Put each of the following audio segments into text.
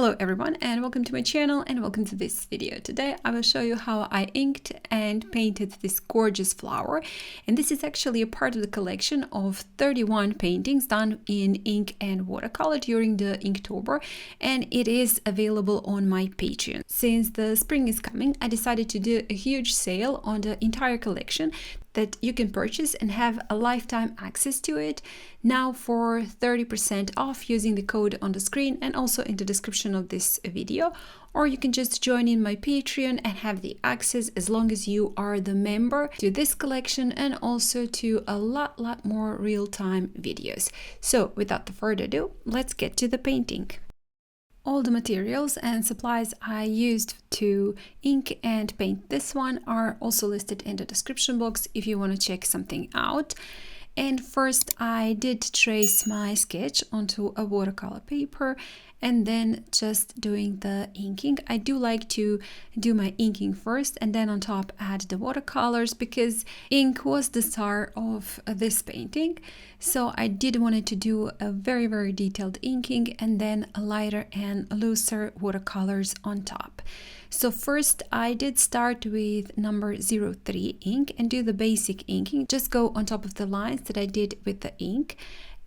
Hello everyone and welcome to my channel and welcome to this video. Today I will show you how I inked and painted this gorgeous flower, and this is actually a part of the collection of 31 paintings done in ink and watercolor during the Inktober, and it is available on my Patreon. Since the spring is coming, I decided to do a huge sale on the entire collection that you can purchase and have a lifetime access to it now for 30% off using the code on the screen and also in the description of this video, or you can just join in my Patreon and have the access as long as you are the member to this collection and also to a lot more real-time videos. So without further ado, let's get to the painting. All the materials and supplies I used to ink and paint this one are also listed in the description box if you want to check something out. And first I did trace my sketch onto a watercolor paper and then just doing the inking. I do like to do my inking first and then on top add the watercolors because ink was the star of this painting. So I did wanted to do a very detailed inking and then a lighter and looser watercolors on top. So first I did start with number 03 ink and do the basic inking, just go on top of the lines that I did with the ink.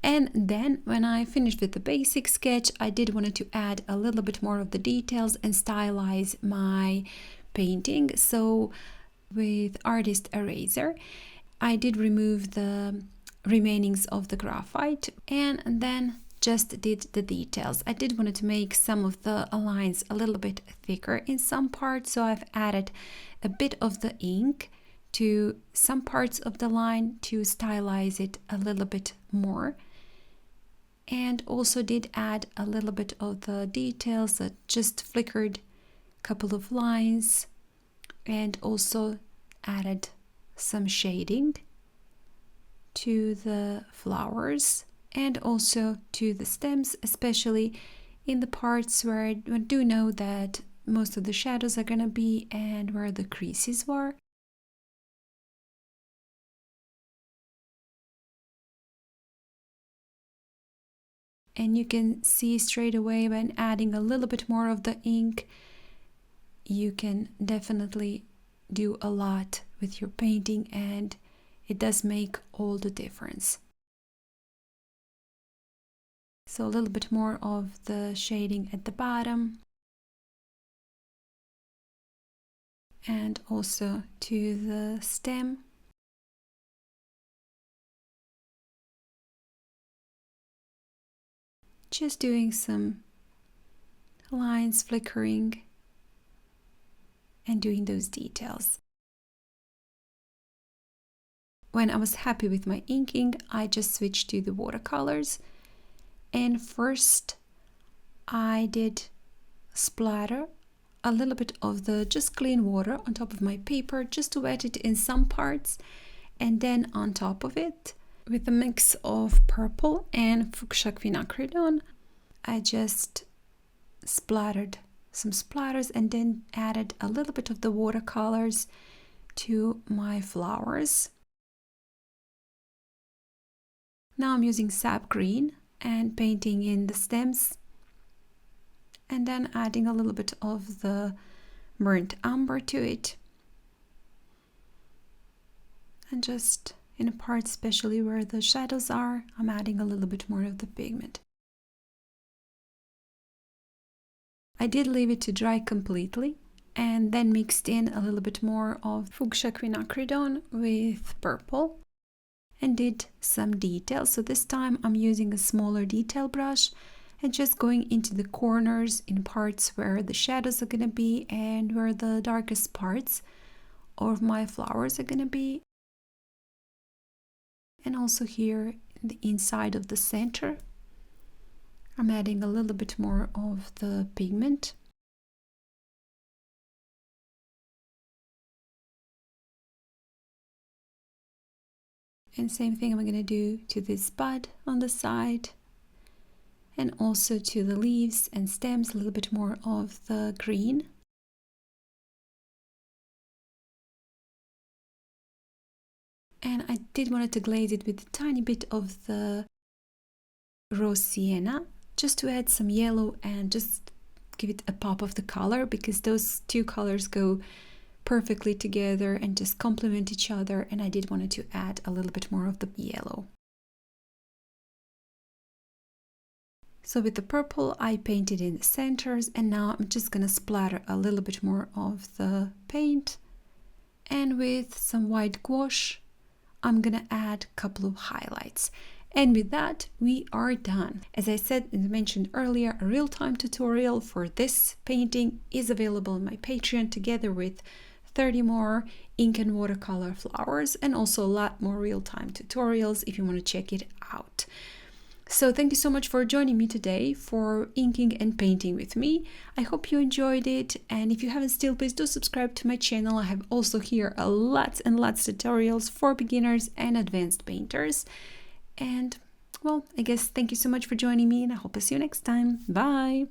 And then when I finished with the basic sketch, I did wanted to add a little bit more of the details and stylize my painting. So with Artist Eraser, I did remove the remainings of the graphite and then just did the details. I did wanted to make some of the lines a little bit thicker in some parts, so I've added a bit of the ink to some parts of the line to stylize it a little bit more, and also did add a little bit of the details that just flickered a couple of lines, and also added some shading to the flowers and also to the stems, especially in the parts where I do know that most of the shadows are gonna be and where the creases were. And you can see straight away when adding a little bit more of the ink, you can definitely do a lot with your painting and it does make all the difference. So a little bit more of the shading at the bottom and also to the stem. Just doing some lines flickering and doing those details. When I was happy with my inking, I just switched to the watercolors. And first I did splatter a little bit of the just clean water on top of my paper just to wet it in some parts, and then on top of it with a mix of purple and Fuchsia quinacridone I just splattered some splatters and then added a little bit of the watercolors to my flowers. Now I'm using sap green and painting in the stems and then adding a little bit of the burnt umber to it, and just in a part especially where the shadows are, I'm adding a little bit more of the pigment. I did leave it to dry completely and then mixed in a little bit more of Fuchsia quinacridone with purple and did some details. So this time I'm using a smaller detail brush and just going into the corners in parts where the shadows are going to be and where the darkest parts of my flowers are going to be. And also here in the inside of the center, I'm adding a little bit more of the pigment. And same thing I'm going to do to this bud on the side and also to the leaves and stems, a little bit more of the green. And I did want to glaze it with a tiny bit of the raw sienna just to add some yellow and just give it a pop of the color, because those two colors go perfectly together and just complement each other, and I did wanted to add a little bit more of the yellow. So with the purple I painted in the centers, and now I'm just gonna splatter a little bit more of the paint, and with some white gouache I'm gonna add a couple of highlights. And with that, we are done. As I said and mentioned earlier, a real-time tutorial for this painting is available on my Patreon, together with 30 more ink and watercolor flowers, and also a lot more real-time tutorials if you want to check it out. So thank you so much for joining me today for inking and painting with me. I hope you enjoyed it, and if you haven't still, please do subscribe to my channel. I have also here lots and lots of tutorials for beginners and advanced painters. And well, I guess thank you so much for joining me, and I hope to see you next time. Bye!